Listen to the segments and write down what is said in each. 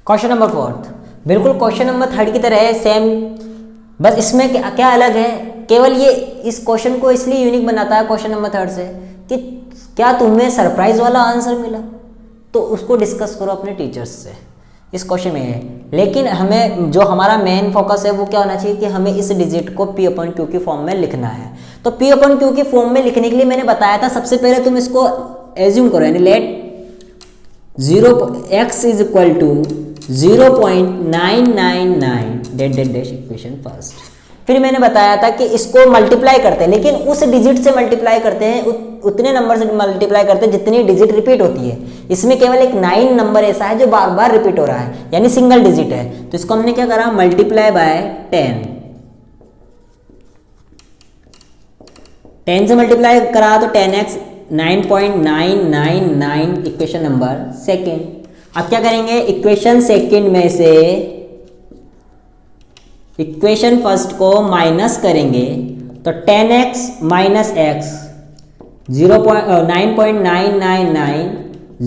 Question number 4 बिल्कुल question number 3 की तरह है, सेम, बस इसमें क्या अलग है, केवल ये इस क्वेश्चन को इसलिए यूनिक बनाता है क्वेश्चन नंबर 3 से कि क्या तुम्हें सरप्राइज वाला आंसर मिला, तो उसको डिस्कस करो अपने टीचर्स से, इस क्वेश्चन में है। लेकिन हमें जो हमारा मेन फोकस है वो क्या होना चाहिए कि हमें इस डिजिट को P अपॉन Q की फॉर्म में लिखना है। तो P अपॉन Q की फॉर्म में लिखने के लिए मैंने बताया था, सबसे पहले तुम इसको एज्यूम करो, यानी let x is equal to 0.999 dot dot dash equation first. फिर मैंने बताया था कि इसको मल्टीप्लाई करते हैं, लेकिन उस डिजिट से मल्टीप्लाई करते हैं, उतने नंबर से मल्टीप्लाई करते हैं जितनी डिजिट रिपीट होती है। इसमें केवल एक 9 नंबर ऐसा है जो बार बार रिपीट हो रहा है, यानी सिंगल डिजिट है, तो इसको हमने क्या करा, मल्टीप्लाई बाय 10 से मल्टीप्लाई करा तो 10x 9.999 इक्वेशन नंबर सेकेंड। अब क्या करेंगे, इक्वेशन सेकेंड में से इक्वेशन फर्स्ट को माइनस करेंगे तो 10x माइनस x 9.999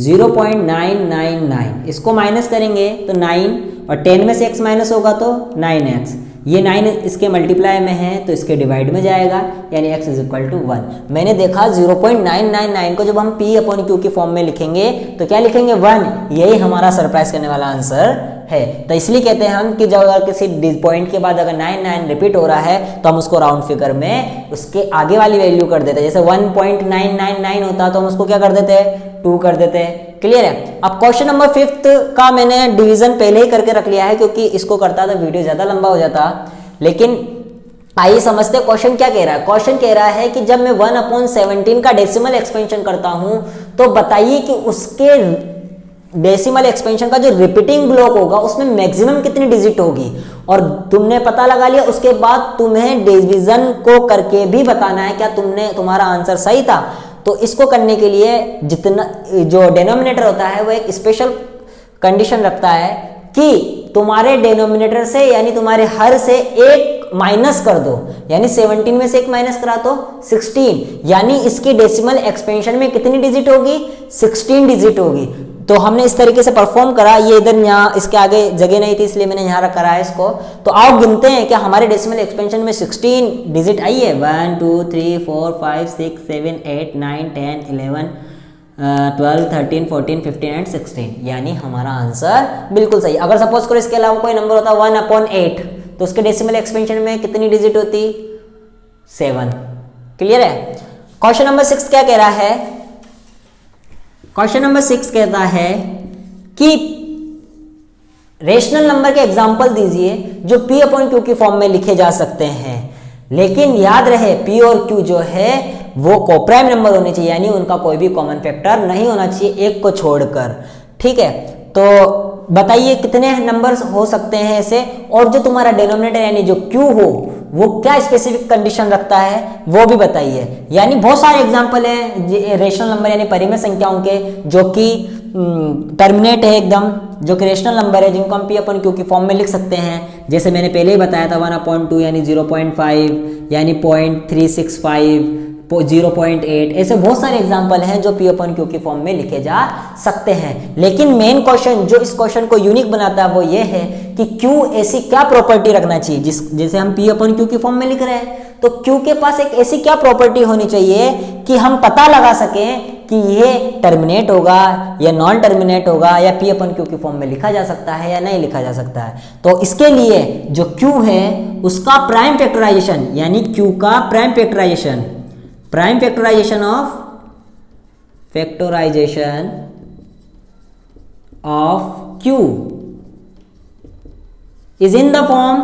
0.999 इसको माइनस करेंगे तो 9 और 10 में से x माइनस होगा तो 9x, ये 9 इसके मल्टीप्लाई में है तो इसके डिवाइड में जाएगा, यानी x इज इक्वल टू 1। मैंने देखा 0.999 को जब हम P अपॉन Q की फॉर्म में लिखेंगे तो क्या लिखेंगे, 1, यही हमारा सरप्राइज करने वाला आंसर है। तो इसलिए कहते हैं हम कि जब अगर किसी पॉइंट के बाद अगर 99 रिपीट हो रहा है तो हम उसको राउंड फिगर में उसके आगे वाली वैल्यू कर देते हैं, जैसे 1.999 होता तो हम उसको क्या कर देते हैं, 2 कर देते हैं। क्लियर है। अब क्वेश्चन नंबर 5 का मैंने डिवीजन पहले ही करके रख लिया है, क्योंकि इसको करता तो वीडियो ज्यादा लंबा हो जाता। लेकिन आइए समझते क्वेश्चन क्या कह रहा है। क्वेश्चन कह रहा है कि जब मैं 1/17 का डेसिमल एक्सपेंशन करता हूं तो बताइए कि उसके डेसिमल एक्सपेंशन का जो रिपीटिंग ब्लॉक होगा उसमें मैक्सिमम कितनी डिजिट होगी, और तुमने पता लगा लिया। उसके बाद तुम्हें डिवीजन को करके भी बताना है क्या तुम्हारा आंसर सही था। तो इसको करने के लिए जितना जो डिनोमिनेटर होता है वो एक स्पेशल कंडीशन रखता है कि तुम्हारे डिनोमिनेटर से यानी तुम्हारे हर से एक माइनस कर दो, यानी 17 में से एक माइनस करा तो 16, यानी इसकी डेसिमल एक्सपेंशन में कितनी डिजिट होगी, 16 डिजिट होगी। तो हमने इस तरीके से परफॉर्म करा, ये इधर यहाँ इसके आगे जगह नहीं थी इसलिए मैंने यहाँ रखा है इसको। तो आओ गिनते हैं कि हमारे डेसिमल एक्सपेंशन में 16 डिजिट आई है, 1 2 3 4 5 6 7 8 9 10 11 12 13 14 15 एंड 16, यानी हमारा आंसर बिल्कुल सही। अगर सपोज करो इसके अलावा कोई नंबर होता 1/8 तो उसके डेसिमल एक्सपेंशन में कितनी डिजिट होती, 7। क्लियर है। क्वेश्चन नंबर 6 क्या कह रहा है, क्वेश्चन नंबर 6 कहता है कि रेशनल नंबर के एग्जाम्पल दीजिए जो P अपॉन Q की फॉर्म में लिखे जा सकते हैं, लेकिन याद रहे P और Q जो है वो कोप्राइम नंबर होने चाहिए, यानी उनका कोई भी कॉमन फैक्टर नहीं होना चाहिए एक को छोड़कर। ठीक है, तो बताइए कितने नंबर्स हो सकते हैं ऐसे, और जो तुम्हारा डिनोमिनेटर यानी जो Q हो वो क्या स्पेसिफिक कंडीशन रखता है वो भी बताइए। यानी बहुत सारे एग्जांपल हैं रेशनल नंबर यानी परिमेय संख्याओं के जो कि टर्मिनेट है एकदम, जो कि रेशनल नंबर है जिनको हम P अपॉन Q की फॉर्म में लिख सकते हैं। जैसे मैंने पहले ही बताया था 1/2 यानी 0.5 यानी 0.365 0.8, ऐसे बहुत सारे एग्जाम्पल हैं जो P अपॉन Q की फॉर्म में लिखे जा सकते हैं। लेकिन मेन क्वेश्चन जो इस क्वेश्चन को यूनिक बनाता है वो ये है कि Q ऐसी क्या प्रॉपर्टी रखना चाहिए, जैसे हम P अपॉन Q की फॉर्म में लिख रहे हैं तो Q के पास एक ऐसी क्या प्रॉपर्टी होनी चाहिए कि हम पता लगा सकें कि ये टर्मिनेट होगा या नॉन टर्मिनेट होगा, या P अपॉन Q की फॉर्म में लिखा जा सकता है या नहीं लिखा जा सकता है। तो इसके लिए जो Q है उसका प्राइम फैक्टराइजेशन यानी Q का prime factorisation of Q is in the form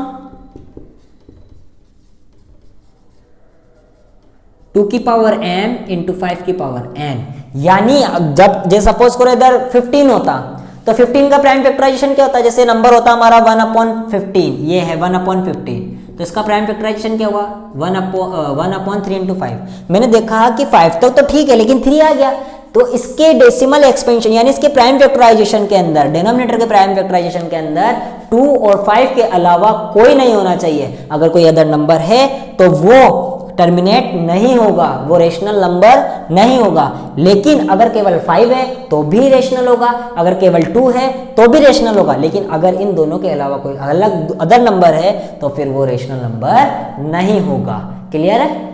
2 की पावर m इंटू 5 की पावर n। यानी जब जैसे सपोज करो इधर 15 होता तो 15 का प्राइम फैक्टराइजेशन क्या होता है, जैसे नंबर होता हमारा 1/15, ये है 1/15, तो इसका प्राइम फैक्टराइजेशन क्या हुआ 1/3 इंटू 5। मैंने देखा कि 5 तक तो ठीक है लेकिन 3 आ गया, तो इसके डेसिमल एक्सपेंशन यानी इसके प्राइम फैक्टराइजेशन के अंदर, डिनोमिनेटर के प्राइम फैक्टराइजेशन के अंदर 2 और 5 के अलावा कोई नहीं होना चाहिए। अगर कोई अदर नंबर है तो वो टर्मिनेट नहीं होगा, वो रेशनल नंबर नहीं होगा। लेकिन अगर केवल 5 है तो भी रेशनल होगा, अगर केवल 2 है तो भी रेशनल होगा। लेकिन अगर इन दोनों के अलावा कोई अलग अदर नंबर है तो फिर वो रेशनल नंबर नहीं होगा। क्लियर है?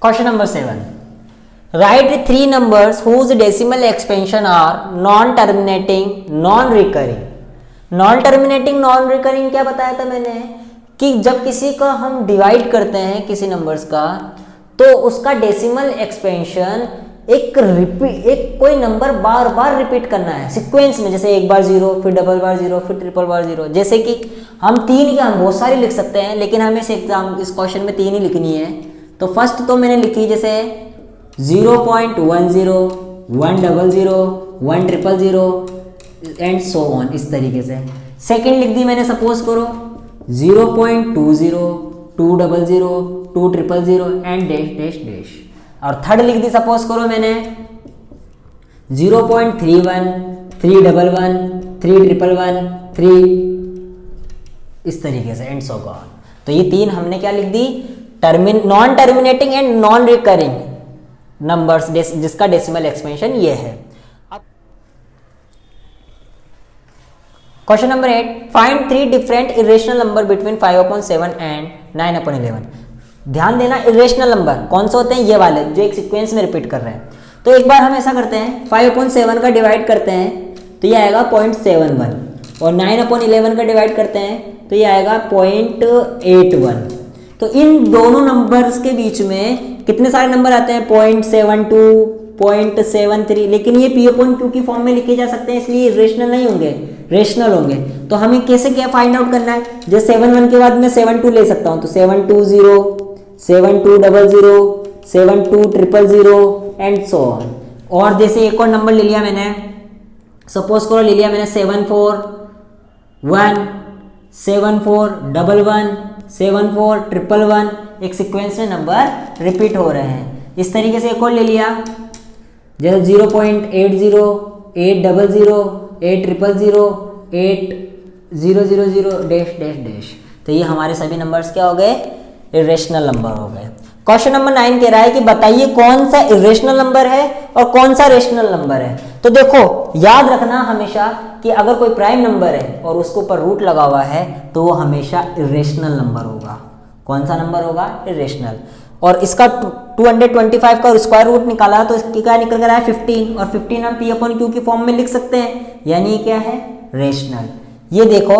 Question number 7, right 3 numbers whose decimal expansion are non-terminating, non-recurring। non-terminating, non-recurring क्या बताया था मैंने कि जब किसी का हम डिवाइड करते हैं किसी नंबर्स का तो उसका डेसिमल एक्सपेंशन एक कोई नंबर बार बार रिपीट करना है सीक्वेंस में, जैसे एक बार 0, फिर डबल बार 0, फिर ट्रिपल बार 0। जैसे कि हम 3 क्या हम बहुत सारी लिख सकते हैं, लेकिन हमें इस क्वेश्चन में 3 ही लिखनी है। तो फर्स्ट तो मैंने लिखी जैसे 0.10, 100, 100 एंड सो ऑन, इस तरीके से। सेकंड लिख दी मैंने, सपोज करो 0.20, 200, 200 एंड डैश डैश डैश। और थर्ड लिख दी सपोज करो मैंने 0.31, 311, 311, 3 इस तरीके से एंड सो ऑन। तो ये 3 हमने क्या लिख दी, non terminating and non recurring numbers जिसका डेसिमल एक्सपेंशन ये है। Question number 8, find 3 different irrational number between 5/7 and 9/11। ध्यान देना, इरेशनल नंबर कौन से होते हैं, ये वाले जो एक सीक्वेंस में रिपीट कर रहे हैं। तो एक बार हम ऐसा करते हैं, 5/7 का डिवाइड करते हैं तो ये आएगा 0.71, और 9/11 का डिवाइड करते हैं तो ये आएगा 0.81। तो इन दोनों नंबर्स के बीच में कितने सारे नंबर आते हैं, 0.72, 0.73, लेकिन ये P/Q की फॉर्म में लिखे जा सकते हैं, इसलिए रेशनल नहीं होंगे, रेशनल होंगे। तो हमें कैसे क्या फाइंड आउट करना है, जैसे 71 के बाद मैं 72 ले सकता हूं, तो 720, 7200, 7200 एंड सो ऑन। और जैसे एक और नंबर ले लिया मैंने, सपोज करो ले लिया मैंने 741, 7411, 7411, एक सीक्वेंस में नंबर रिपीट हो रहे हैं। इस तरीके से एक और ले लिया, जैसे 0.80, 800, 8000, 8000 डैश डैश डैश। तो ये हमारे सभी नंबर्स क्या हो गए, इरेशनल नंबर हो गए। क्वेश्चन नंबर 9 कह रहा है कि बताइए कौन सा इरेशनल नंबर है और कौन सा रेशनल नंबर है। तो देखो याद रखना हमेशा कि अगर कोई प्राइम नंबर है और उसके ऊपर रूट लगा हुआ है तो वो हमेशा इरेशनल नंबर होगा। कौन सा नंबर होगा, इरेशनल। और इसका 225 का स्क्वायर रूट निकाला तो इसकी क्या निकल कर आया 15, और 15 हम P/Q की फॉर्म में लिख सकते हैं, यानी क्या है, रेशनल। ये देखो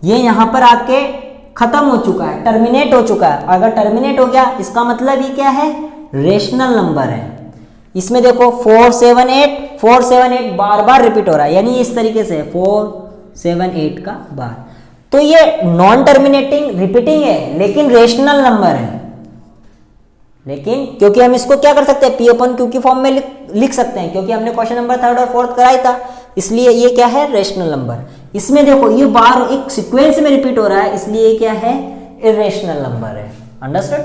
ये यहाँ पर आके खत्म हो चुका है, टर्मिनेट हो चुका है। अगर टर्मिनेट हो गया इसका मतलब ये क्या है, रेशनल नंबर है। इसमें देखो 478 बार बार रिपीट हो रहा है, यानी इस तरीके से 478 का बार। तो ये नॉन टर्मिनेटिंग रिपीटिंग है लेकिन रेशनल नंबर है। लेकिन क्योंकि हम इसको क्या कर सकते हैं, P/Q की फॉर्म में लिख सकते हैं, क्योंकि हमने क्वेश्चन नंबर 3rd और 4th कराया था, इसलिए ये क्या है, रेशनल नंबर। इसमें देखो ये बार एक सीक्वेंस में रिपीट हो रहा है, इसलिए ये क्या है, इरेशनल नंबर है। अंडरस्टूड।